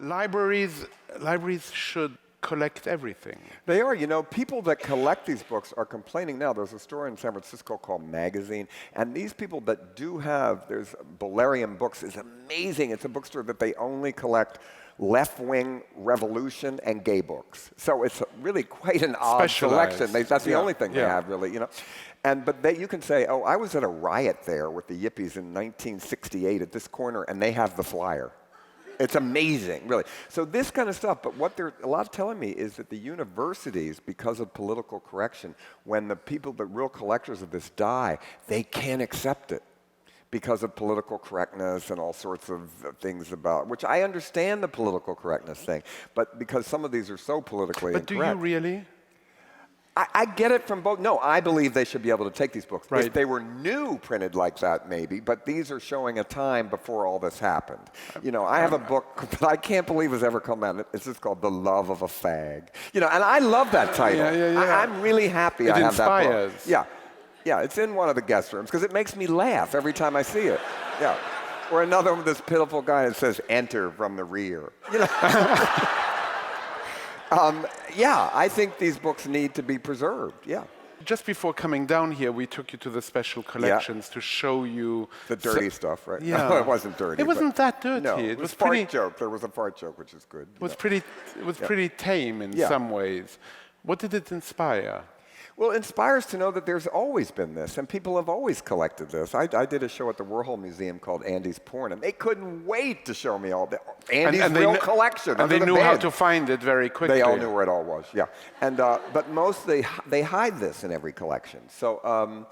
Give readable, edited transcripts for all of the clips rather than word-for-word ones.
Libraries should collect everything. They are. You know, people that collect these books are complaining now. There's a store in San Francisco called Magazine, and these people that do have, there's Bolerium Books is amazing. It's a bookstore that they only collect left-wing revolution and gay books. So it's really quite an odd selection. That's the only thing they have, really, you know. But you can say, oh, I was at a riot there with the Yippies in 1968 at this corner, and they have the flyer. It's amazing, really. So this kind of stuff, but what they're a lot telling me is that the universities, because of political correction, when the people, the real collectors of this die, they can't accept it because of political correctness and all sorts of things about, which I understand the political correctness thing, but because some of these are so politically incorrect. But do you really? I get it from both. No, I believe they should be able to take these books. Right. If they were new printed like that, maybe, but these are showing a time before all this happened. You know, I have a book that I can't believe has ever come out. It's just called The Love of a Fag. You know, and I love that title. I'm really happy I have that book. Yeah, it's in one of the guest rooms because it makes me laugh every time I see it. Yeah. Or another one with this pitiful guy that says, "Enter from the rear." You know. Yeah, I think these books need to be preserved, yeah. Just before coming down here, we took you to the special collections to show you... The dirty stuff, right? Yeah. No, it wasn't dirty. It wasn't that dirty. No, it was fart joke. There was a fart joke, which is good. It was pretty tame in some ways. What did it inspire? Well, it inspires to know that there's always been this, and people have always collected this. I did a show at the Warhol Museum called Andy's Porn, and they couldn't wait to show me all the Andy's real collection. And they knew how to find it very quickly. They all knew where it all was, yeah. And but mostly they hide this in every collection. So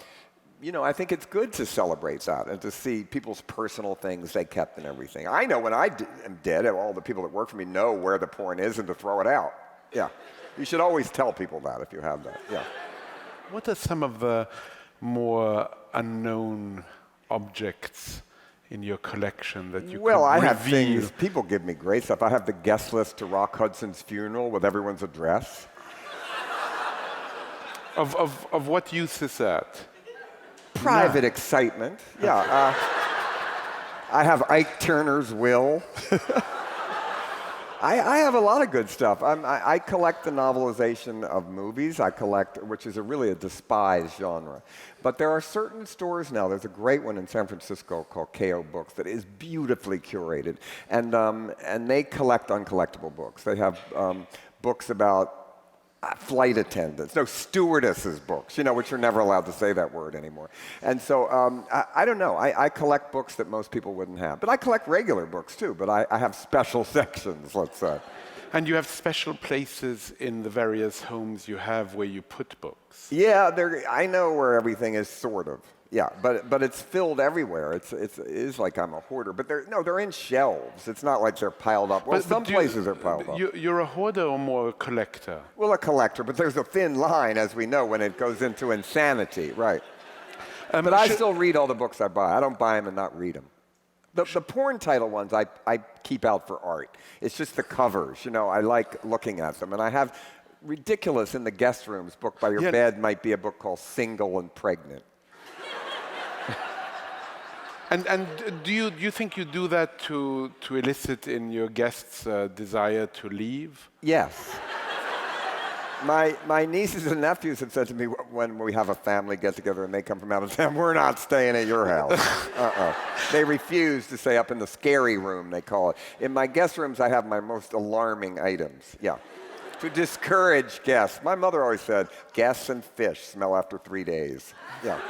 you know, I think it's good to celebrate that and to see people's personal things they kept and everything. I know when I am dead, all the people that work for me know where the porn is and to throw it out. Yeah. You should always tell people that if you have that, yeah. What are some of the more unknown objects in your collection that you could reveal? Well, I have things, people give me great stuff. I have the guest list to Rock Hudson's funeral with everyone's address. Of what use is that? Private excitement, yeah. I have Ike Turner's will. I have a lot of good stuff. I collect the novelization of movies. I collect, which is really a despised genre. But there are certain stores now. There's a great one in San Francisco called KO Books that is beautifully curated. And they collect uncollectible books. They have books about flight attendants, no, stewardesses books, you know, which you're never allowed to say that word anymore. And so I don't know. I collect books that most people wouldn't have. But I collect regular books, too. But I have special sections, let's say. And you have special places in the various homes you have where you put books. Yeah, I know where everything is, sort of. Yeah, but it's filled everywhere. It is like I'm a hoarder. But they're in shelves. It's not like they're piled up. Well, some places are piled up. You're a hoarder or more a collector? Well, a collector, but there's a thin line, as we know, when it goes into insanity, right. But I still read all the books I buy. I don't buy them and not read them. The porn title ones I keep out for art. It's just the covers, you know. I like looking at them. And I have ridiculous in the guest rooms. Book by your bed might be a book called Single and Pregnant. And do you think you do that to elicit in your guests' desire to leave? Yes. My nieces and nephews have said to me when we have a family get-together and they come from out of town, "We're not staying at your house." They refuse to stay up in the scary room, they call it. In my guest rooms, I have my most alarming items, yeah, to discourage guests. My mother always said, "Guests and fish smell after 3 days." Yeah.